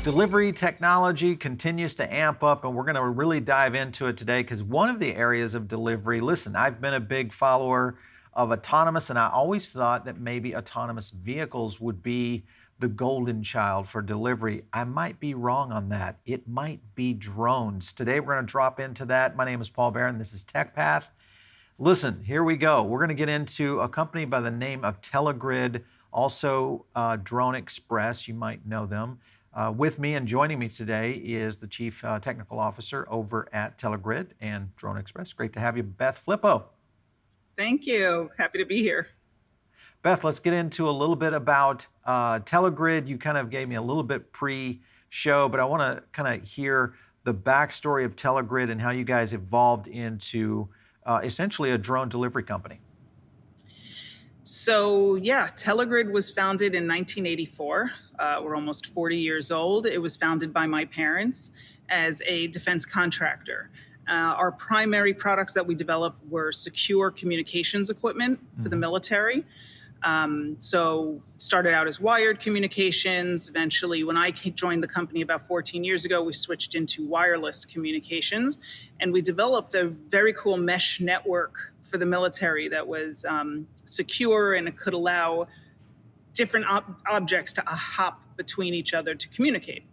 Delivery technology continues to amp up, and we're going to really dive into it today because one of the areas of delivery, listen, I've been a big follower of autonomous, and I always thought that maybe autonomous vehicles would be the golden child for delivery. I might be wrong on that. It might be drones. Today, we're going to drop into that. My name is Paul Barron. This is TechPath. Listen, here we go. We're going to get into a company by the name of TeleGrid, also Drone Express. You might know them. With me and joining me today is the Chief Technical Officer over at TeleGrid and Drone Express. Great to have you, Beth Flippo. Thank you. Happy to be here. Beth, let's get into a little bit about TeleGrid. You kind of gave me a little bit pre-show, but I want to kind of hear the backstory of TeleGrid and how you guys evolved into essentially a drone delivery company. So yeah, TeleGrid was founded in 1984. We're almost 40 years old. It was founded by my parents as a defense contractor. Our primary products that we developed were secure communications equipment for the military. So started out as wired communications. Eventually, when I joined the company about 14 years ago, we switched into wireless communications, and we developed a very cool mesh network for the military that was secure, and it could allow different objects to hop between each other to communicate.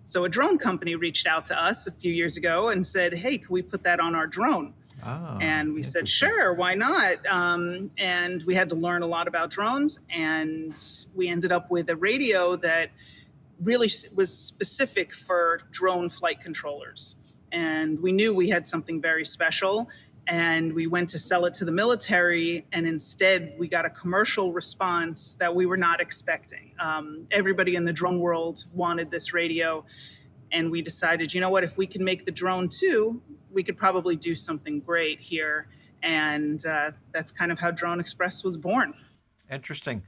So a drone company reached out to us a few years ago and said, hey, can we put that on our drone? And we said, sure, why not? And we had to learn a lot about drones, and we ended up with a radio that really was specific for drone flight controllers. And we knew we had something very special, and we went to sell it to the military, and instead we got a commercial response that we were not expecting. Everybody in the drone world wanted this radio, and we decided, you know what, if we can make the drone too, we could probably do something great here. And that's kind of how Drone Express was born. Interesting.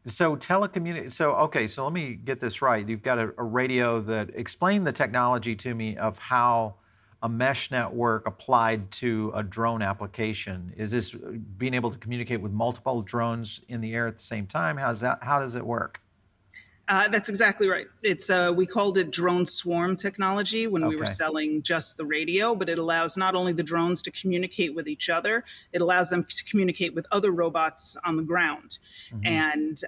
So so let me get this right. You've got a radio that, explain the technology to me of how a mesh network applied to a drone application. Is this being able to communicate with multiple drones in the air at the same time? How does it work? That's exactly right. It's we called it drone swarm technology when we were selling just the radio, but it allows not only the drones to communicate with each other, it allows them to communicate with other robots on the ground. And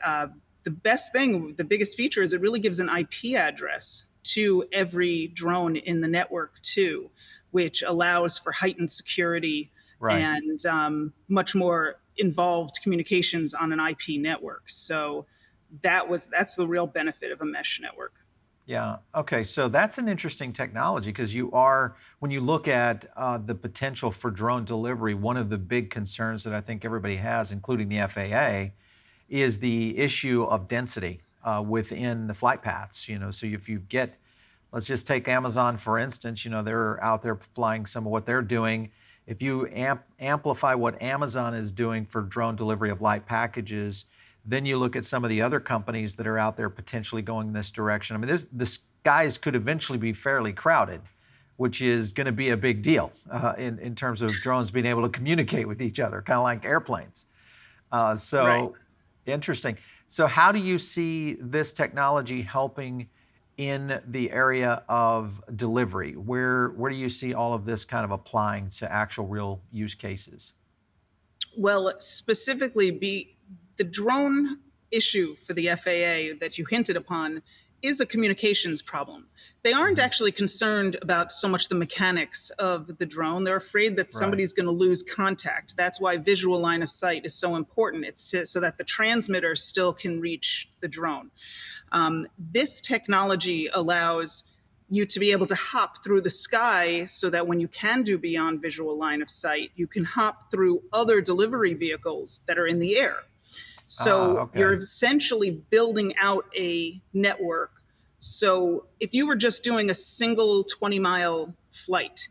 the biggest feature is it really gives an IP address to every drone in the network too, which allows for heightened security and much more involved communications on an IP network. So that's the real benefit of a mesh network. Yeah. Okay. So that's an interesting technology because when you look at the potential for drone delivery, one of the big concerns that I think everybody has, including the FAA, is the issue of density within the flight paths. So if you get, let's just take Amazon for instance. They're out there flying some of what they're doing. If you amplify what Amazon is doing for drone delivery of light packages, then you look at some of the other companies that are out there potentially going in this direction. I mean, the skies could eventually be fairly crowded, which is going to be a big deal in terms of drones being able to communicate with each other, kind of like airplanes. Interesting. So how do you see this technology helping in the area of delivery? Where do you see all of this kind of applying to actual real use cases? Well, specifically, the drone issue for the FAA that you hinted upon is a communications problem. They aren't actually concerned about so much the mechanics of the drone. They're afraid that somebody's going to lose contact. That's why visual line of sight is so important. It's so that the transmitter still can reach the drone. This technology allows you to be able to hop through the sky so that when you can do beyond visual line of sight, you can hop through other delivery vehicles that are in the air. So you're essentially building out a network. So if you were just doing a single 20-mile flight,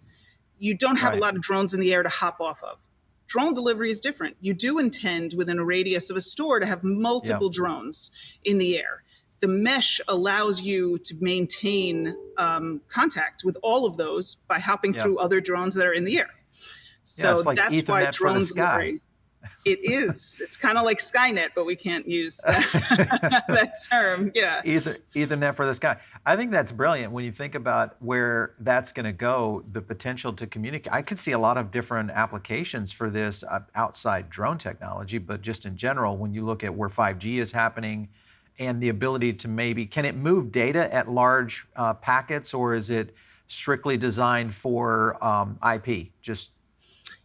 you don't have a lot of drones in the air to hop off of. Drone delivery is different. You do intend within a radius of a store to have multiple drones in the air. The mesh allows you to maintain contact with all of those by hopping through other drones that are in the air. So it's like that's Ethernet why drone for the sky. delivery. It is. It's kind of like Skynet, but we can't use that, that term. Yeah. Ethernet for the sky. I think that's brilliant when you think about where that's going to go, the potential to communicate. I could see a lot of different applications for this outside drone technology, but just in general, when you look at where 5G is happening and the ability to maybe, can it move data at large packets, or is it strictly designed for IP, just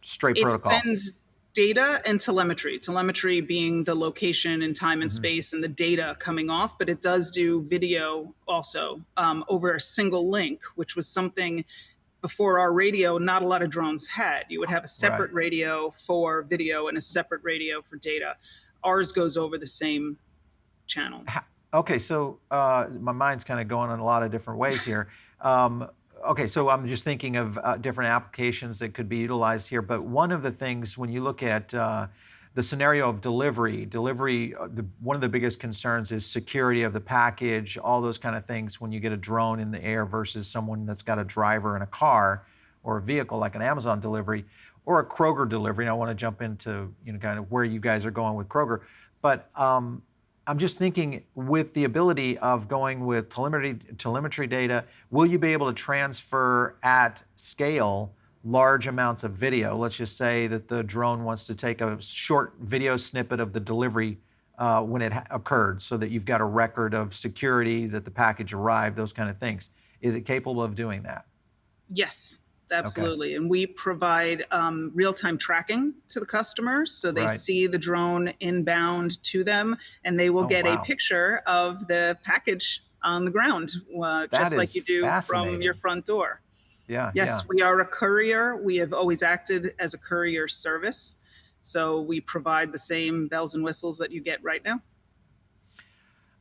straight It protocol? sends data and telemetry being the location and time and Hmm. space and the data coming off, but it does do video also over a single link, which was something before our radio not a lot of drones had. You would have a Right. separate radio for video and a separate radio for data. Ours goes over the same channel. Okay, so my mind's kind of going in a lot of different ways here. Um, okay, so I'm just thinking of different applications that could be utilized here. But one of the things when you look at the scenario of delivery, one of the biggest concerns is security of the package, all those kind of things when you get a drone in the air versus someone that's got a driver in a car or a vehicle like an Amazon delivery or a Kroger delivery. And I want to jump into kind of where you guys are going with Kroger, but I'm just thinking with the ability of going with telemetry data, will you be able to transfer at scale large amounts of video? Let's just say that the drone wants to take a short video snippet of the delivery when it occurred so that you've got a record of security, that the package arrived, those kind of things. Is it capable of doing that? Yes, Okay. absolutely. And we provide real-time tracking to the customers, so they Right. see the drone inbound to them, and they will Oh, get a wow. picture of the package on the ground, That just like is you do from your fascinating. front door. Yeah, yeah. Yes, we are a courier. We have always acted as a courier service, so we provide the same bells and whistles that you get right now.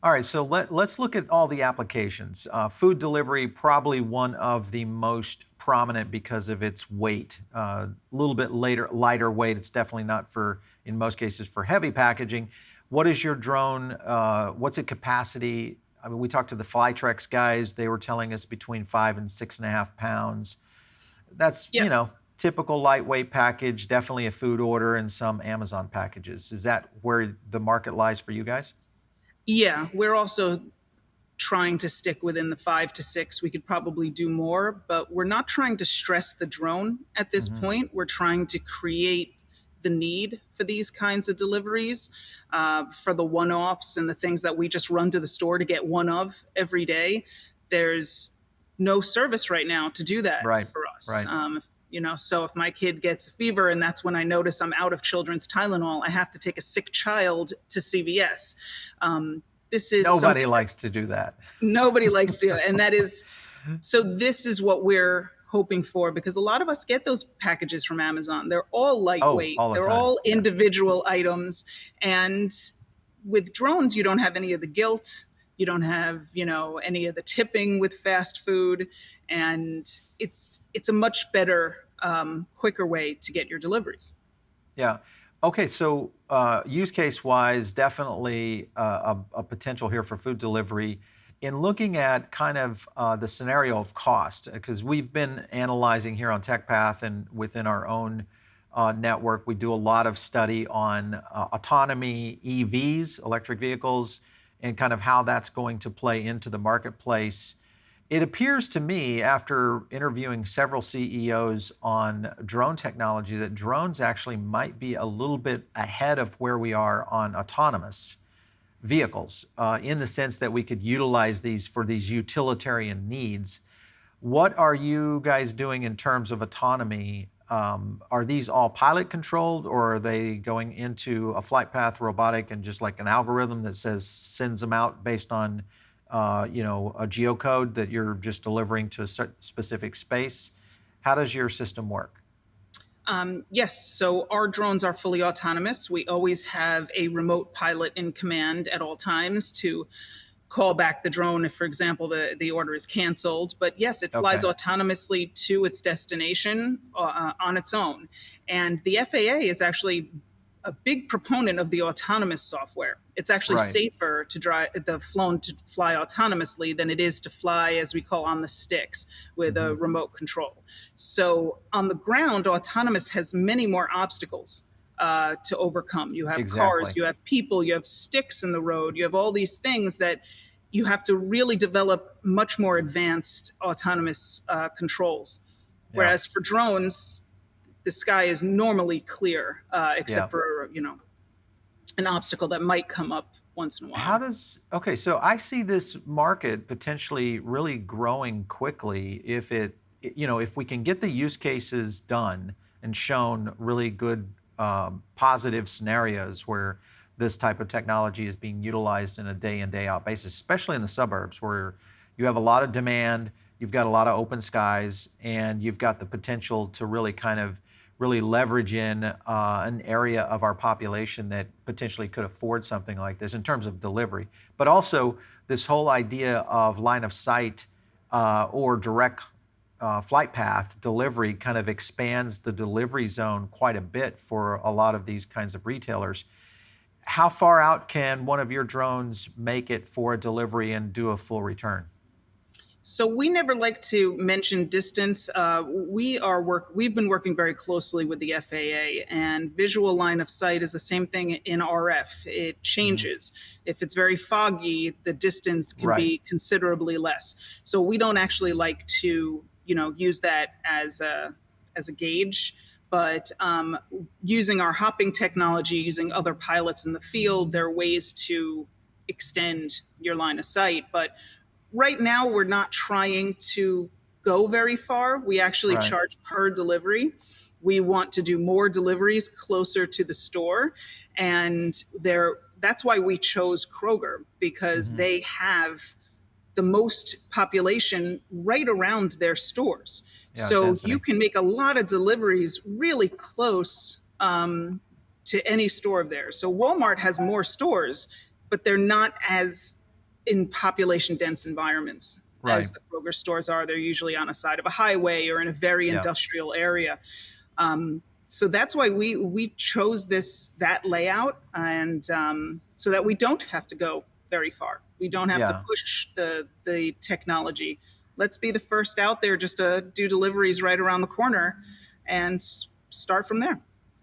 All right, so let's look at all the applications. Food delivery, probably one of the most prominent because of its weight. A little bit lighter weight. It's definitely not for, in most cases, for heavy packaging. What is your drone? What's its capacity? I mean, we talked to the Flytrex guys. They were telling us between 5 and 6.5 pounds. That's, Yep. typical lightweight package, definitely a food order and some Amazon packages. Is that where the market lies for you guys? Yeah, we're also trying to stick within the 5 to 6. We could probably do more, but we're not trying to stress the drone at this Hmm. point. We're trying to create the need for these kinds of deliveries, for the one offs and the things that we just run to the store to get one of every day. There's no service right now to do that Right, for us. right. So if my kid gets a fever and that's when I notice I'm out of children's Tylenol, I have to take a sick child to CVS. This is Nobody something likes to do that. nobody likes to do, and that is so. This is what we're hoping for, because a lot of us get those packages from Amazon. They're all Oh, lightweight. all the They're time. all Yeah. individual items, and with drones, you don't have any of the guilt. You don't have, any of the tipping with fast food, and it's a much better, quicker way to get your deliveries. Yeah. Okay. So, use case wise, definitely a potential here for food delivery. In looking at kind of the scenario of cost, because we've been analyzing here on TechPath and within our own network, we do a lot of study on autonomy, EVs, electric vehicles, and kind of how that's going to play into the marketplace. It appears to me, after interviewing several CEOs on drone technology, that drones actually might be a little bit ahead of where we are on autonomous vehicles, in the sense that we could utilize these for these utilitarian needs. What are you guys doing in terms of autonomy? Are these all pilot controlled, or are they going into a flight path robotic and just like an algorithm that sends them out based on a geocode that you're just delivering to a specific space? How does your system work? Yes, so our drones are fully autonomous. We always have a remote pilot in command at all times to call back the drone if, for example, the order is canceled. But yes, it flies Okay. autonomously to its destination on its own. And the FAA is actually a big proponent of the autonomous software. It's actually Right. safer to fly autonomously than it is to fly, as we call, on the sticks with a Hmm. remote control. So on the ground, autonomous has many more obstacles. to overcome. You have cars, Exactly. you have people, you have sticks in the road, you have all these things that you have to really develop much more advanced autonomous controls. Yeah. Whereas for drones, the sky is normally clear, Yeah. except for, an obstacle that might come up once in a How while. does okay, so I see this market potentially really growing quickly if if we can get the use cases done and shown really good positive scenarios where this type of technology is being utilized in a day in day out basis, especially in the suburbs where you have a lot of demand, you've got a lot of open skies, and you've got the potential to really kind of really leverage in an area of our population that potentially could afford something like this in terms of delivery. But also, this whole idea of line of sight or direct flight path delivery kind of expands the delivery zone quite a bit for a lot of these kinds of retailers. How far out can one of your drones make it for a delivery and do a full return? So we never like to mention distance. We've been working very closely with the FAA, and visual line of sight is the same thing in RF. It Mhm. changes. If it's very foggy, the distance can Right. be considerably less. So we don't actually like to, use that as a gauge. But using our hopping technology, using other pilots in the field, there are ways to extend your line of sight. But right now we're not trying to go very far. We actually Right. charge per delivery. We want to do more deliveries closer to the store, and that's why we chose Kroger, because Mhm. they have the most population right around their stores. Yeah, So you density. can make a lot of deliveries really close to any store of theirs. So Walmart has more stores, but they're not as in population dense environments Right. as the Kroger stores are. They're usually on a side of a highway or in a very Yeah. industrial area. So that's why we chose that layout, and so that we don't have to go very far. We don't have to Yeah. push the technology. Let's be the first out there just to do deliveries right around the corner, and start from there.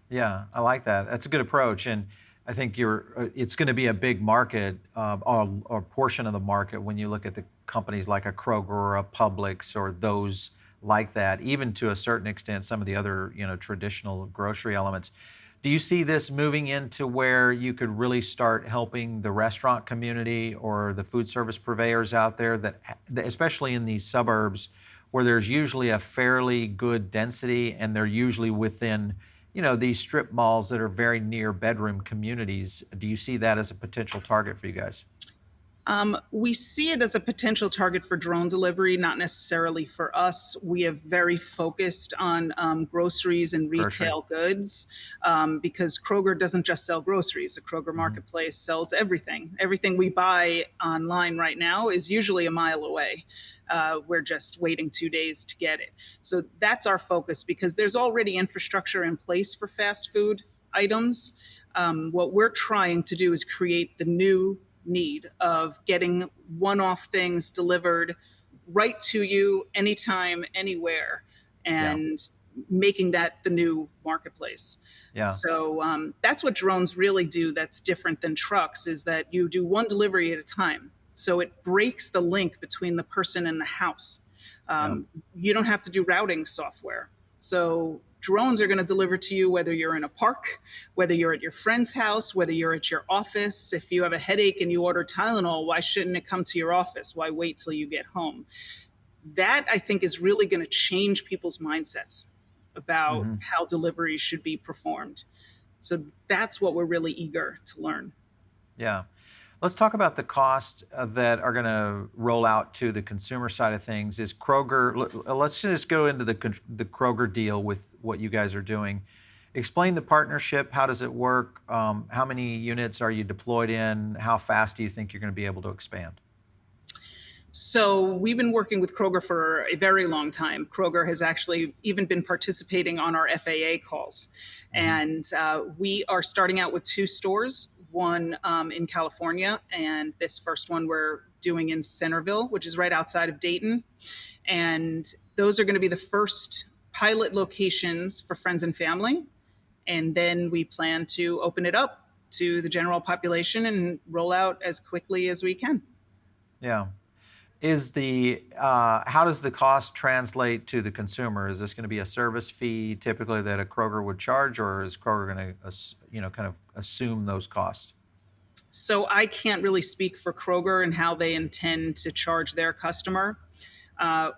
Yeah, I like that. That's a good approach, and I think it's going to be a big market or portion of the market when you look at the companies like a Kroger or a Publix or those like that. Even to a certain extent, some of the other traditional grocery elements. Do you see this moving into where you could really start helping the restaurant community or the food service purveyors out there especially in these suburbs where there's usually a fairly good density and they're usually within these strip malls that are very near bedroom communities. Do you see that as a potential target for you guys? We see it as a potential target for drone delivery, not necessarily for us. We have very focused on groceries and Grocery. retail goods, because Kroger doesn't just sell groceries. The Kroger Hmm. marketplace sells everything. Everything we buy online right now is usually a mile away. We're just waiting 2 days to get it. So that's our focus, because there's already infrastructure in place for fast food items. What we're trying to do is create the new need of getting one off things delivered right to you anytime, anywhere, Yeah. and making that the new marketplace. Yeah. So that's what drones really do that's different than trucks, is that you do one delivery at a time. So it breaks the link between the person and the house. Yeah. You don't have to do routing software. So drones are going to deliver to you whether you're in a park, whether you're at your friend's house, whether you're at your office. If you have a headache and you order Tylenol, why shouldn't it come to your office? Why wait till you get home? That, I think, is really going to change people's mindsets about Hmm. how deliveries should be performed. So that's what we're really eager to learn. Yeah. Let's talk about the costs that are going to roll out to the consumer side of things. Is let's just go into the Kroger deal with what you guys are doing. Explain the partnership. How does it work? How many units are you deployed in? How fast do you think you're going to be able to expand? So we've been working with Kroger for a very long time. Kroger has actually even been participating on our FAA calls. Hmm. And we are starting out with 2 stores, one in California, and this first one we're doing in Centerville, which is right outside of Dayton. And those are going to be the first pilot locations for friends and family. And then we plan to open it up to the general population and roll out as quickly as we can. Yeah. How does the cost translate to the consumer? Is this going to be a service fee typically that a Kroger would charge, or is Kroger going to, kind of assume those costs? So I can't really speak for Kroger and how they intend to charge their customer.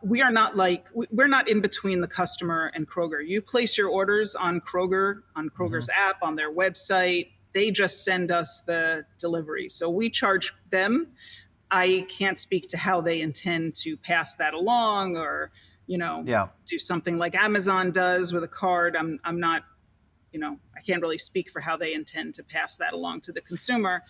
We're not in between the customer and Kroger. You place your orders on Kroger's app, on their website. They just send us the delivery. So we charge them. I can't speak to how they intend to pass that along, or, Yeah. do something like Amazon does with a card. I'm not, I can't really speak for how they intend to pass that along to the consumer,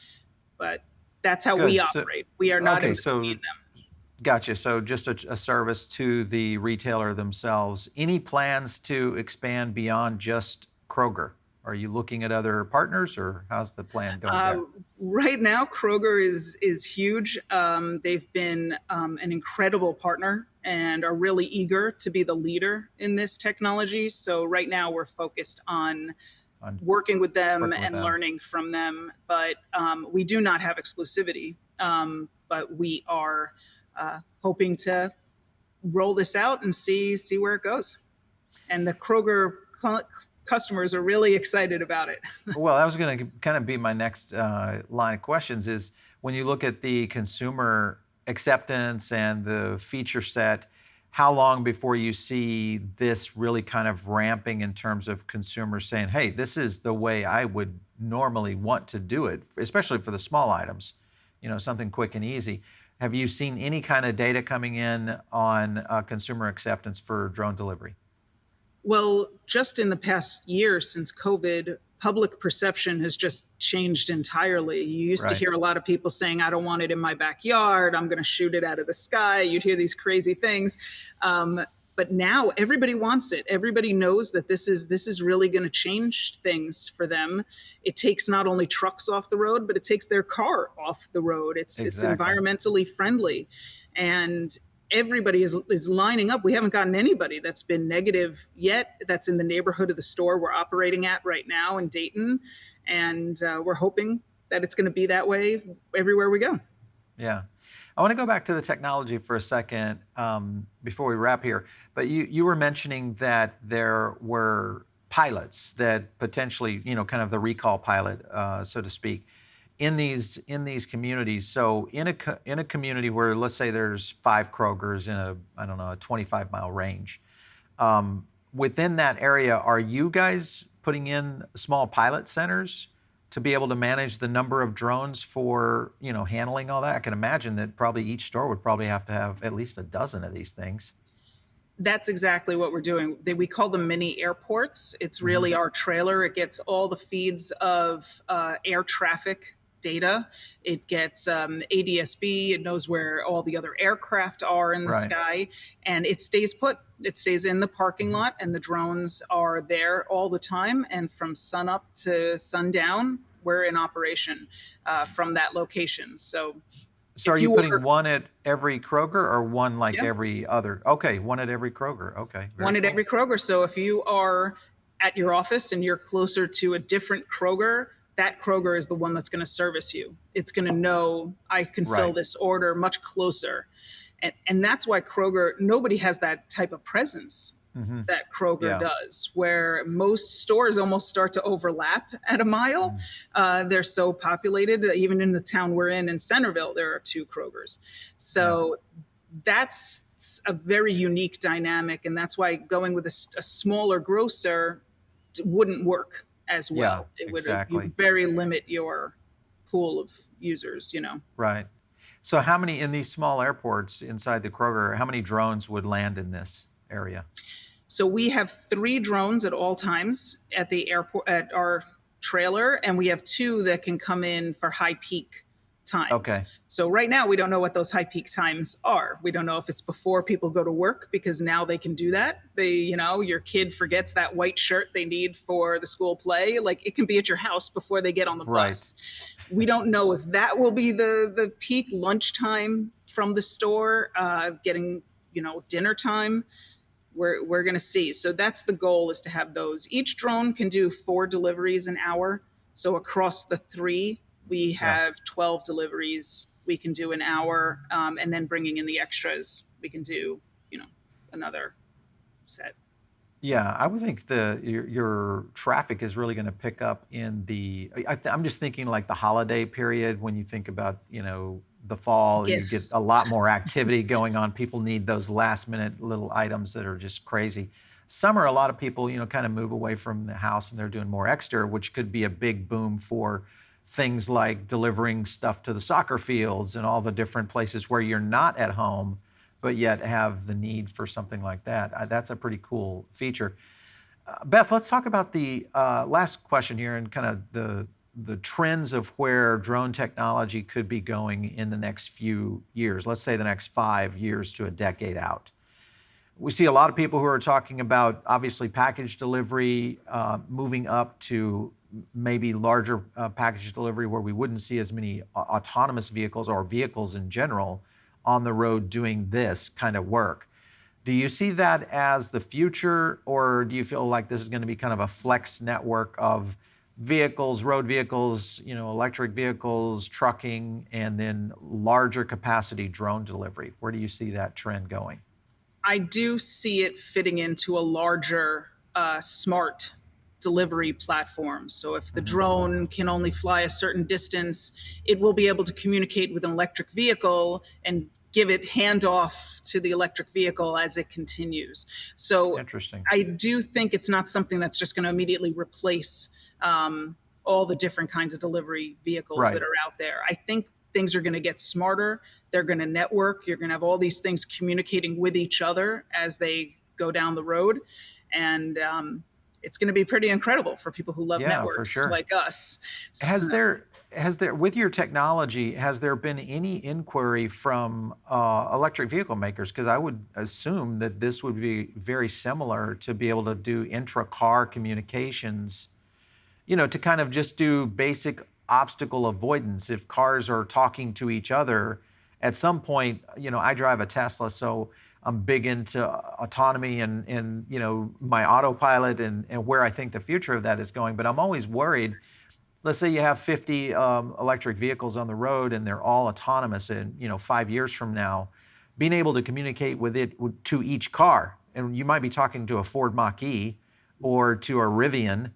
but that's how we Good. operate. We are not in Okay, so between them. gotcha. So just a service to the retailer themselves. Any plans to expand beyond just Kroger? Are you looking at other partners, or how's the plan going there? Right now, Kroger is huge. They've been an incredible partner and are really eager to be the leader in this technology. So right now, we're focused on working with them and learning from them. But we do not have exclusivity. But we are hoping to roll this out and see where it goes. And the Kroger customers are really excited about it. Well, that was going to kind of be my next line of questions is when you look at the consumer acceptance and the feature set, how long before you see this really kind of ramping in terms of consumers saying, hey, this is the way I would normally want to do it, especially for the small items, something quick and easy. Have you seen any kind of data coming in on consumer acceptance for drone delivery? Well, just in the past year since COVID, public perception has just changed entirely. You used to hear a lot of people saying, I don't want it in my backyard. I'm going to shoot it out of the sky. You'd hear these crazy things. But now everybody wants it. Everybody knows that this is really going to change things for them. It takes not only trucks off the road, but it takes their car off the road. It's environmentally friendly. And everybody is lining up. We haven't gotten anybody that's been negative yet that's in the neighborhood of the store we're operating at right now in Dayton. And we're hoping that it's going to be that way everywhere we go. Yeah. I want to go back to the technology for a second before we wrap here. But you were mentioning that there were pilots that potentially, kind of the recall pilot, so to speak, in these communities. So in a community where, let's say, there's 5 Krogers in a 25-mile range, within that area, are you guys putting in small pilot centers to be able to manage the number of drones for, handling all that? I can imagine that probably each store would probably have to have at least a dozen of these things. That's exactly what we're doing. We call them mini airports. It's really our trailer. It gets all the feeds of air traffic data. It gets ADSB. It knows where all the other aircraft are in the sky, and it stays put. It stays in the parking lot, and the drones are there all the time. And from sun up to sundown, we're in operation from that location. So are you putting one at every Kroger, or one every other? Okay, one at every Kroger. Okay. One at every Kroger. So if you are at your office and you're closer to a different Kroger, that Kroger is the one that's going to service you. It's going to know I can fill this order much closer. And that's why Kroger, nobody has that type of presence that Kroger does, where most stores almost start to overlap at a mile. They're so populated. Even in the town we're in Centerville, there are 2 Krogers. So that's a very unique dynamic. And that's why going with a smaller grocer wouldn't work as well. It would very limit your pool of users, Right. So how many in these small airports inside the Kroger, how many drones would land in this area? So we have 3 drones at all times at the airport, at our trailer, and we have 2 that can come in for high peak times. Okay. So right now we don't know what those high peak times are. We don't know if it's before people go to work, because now they can do that. Your kid forgets that white shirt they need for the school play. Like, it can be at your house before they get on the bus. We don't know if that will be the peak lunchtime from the store, getting, dinner time. we're going to see. So that's the goal, is to have those. Each drone can do 4 deliveries an hour. So across the 3, we Yeah. have 12 deliveries we can do an hour, and then bringing in the extras, we can do, another set. Yeah, I would think your traffic is really going to pick up in I'm just thinking like the holiday period when you think about, the fall, you get Gifts. a lot more activity going on. People need those last minute little items that are just crazy. Summer, a lot of people, kind of move away from the house and they're doing more extra, which could be a big boom for things like delivering stuff to the soccer fields and all the different places where you're not at home but yet have the need for something like that. That's a pretty cool feature. Beth, let's talk about the last question here and kind of the trends of where drone technology could be going in the next few years. Let's say the next 5 years to a decade out. We see a lot of people who are talking about obviously package delivery, moving up to maybe larger package delivery where we wouldn't see as many autonomous vehicles or vehicles in general on the road doing this kind of work. Do you see that as the future, or do you feel like this is going to be kind of a flex network of vehicles, road vehicles, electric vehicles, trucking, and then larger capacity drone delivery? Where do you see that trend going? I do see it fitting into a larger smart delivery platform. So if the drone can only fly a certain distance, it will be able to communicate with an electric vehicle and give it handoff to the electric vehicle as it continues. So Interesting. I do think it's not something that's just going to immediately replace all the different kinds of delivery vehicles Right. that are out there. I think things are going to get smarter. They're going to network. You're going to have all these things communicating with each other as they go down the road. And it's going to be pretty incredible for people who love Yeah, for networks sure. like us. Has there with your technology, has there been any inquiry from electric vehicle makers? Because I would assume that this would be very similar to be able to do intra-car communications, to kind of just do basic obstacle avoidance. If cars are talking to each other, at some point, I drive a Tesla, so I'm big into autonomy and my autopilot and where I think the future of that is going. But I'm always worried. Let's say you have 50 electric vehicles on the road and they're all autonomous, and 5 years from now, being able to communicate with it to each car, and you might be talking to a Ford Mach-E or to a Rivian,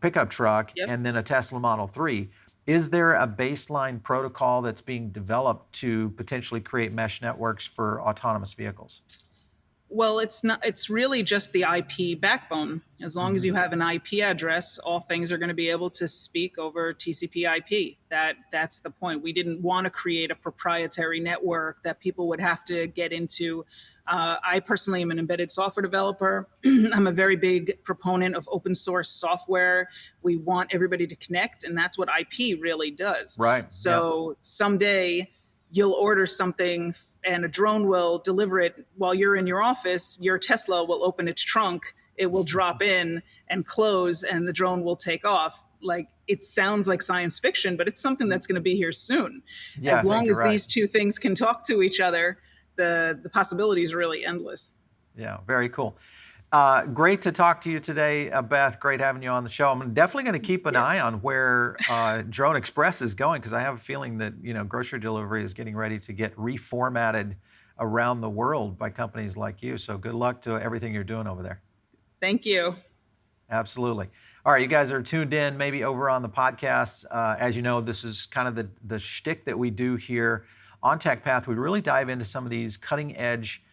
pickup truck, Yep. and then a Tesla Model 3. Is there a baseline protocol that's being developed to potentially create mesh networks for autonomous vehicles? Well, it's not. It's really just the IP backbone. As long as you have an IP address, all things are going to be able to speak over TCP/IP. That's the point. We didn't want to create a proprietary network that people would have to get into. I personally am an embedded software developer. I'm a very big proponent of open source software. We want everybody to connect, and that's what IP really does. Right. So someday you'll order something and a drone will deliver it while you're in your office. Your Tesla will open its trunk, it will drop in and close, and the drone will take off. Like, it sounds like science fiction, but it's something that's going to be here soon. Yeah, I As think long you're as right. these two things can talk to each other, the possibilities are really endless. Yeah, very cool. Great to talk to you today, Beth. Great having you on the show. I'm definitely going to keep an eye on where Drone Express is going, because I have a feeling that grocery delivery is getting ready to get reformatted around the world by companies like you. So good luck to everything you're doing over there. Thank you. Absolutely. All right, you guys are tuned in, maybe over on the podcast. As you know, this is kind of the shtick that we do here on TechPath. We really dive into some of these cutting edge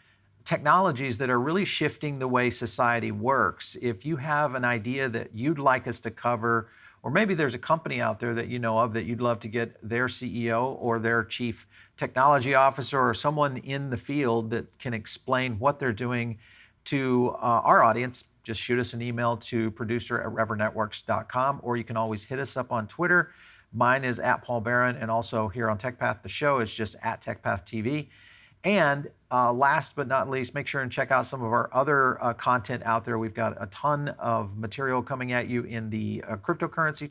technologies that are really shifting the way society works. If you have an idea that you'd like us to cover, or maybe there's a company out there that you know of that you'd love to get their CEO or their chief technology officer or someone in the field that can explain what they're doing to our audience, just shoot us an email to producer@revernetworks.com, or you can always hit us up on Twitter. Mine is @PaulBaron, and also here on TechPath, the show is just @TechPathTV. And last but not least, make sure and check out some of our other content out there. We've got a ton of material coming at you in the cryptocurrency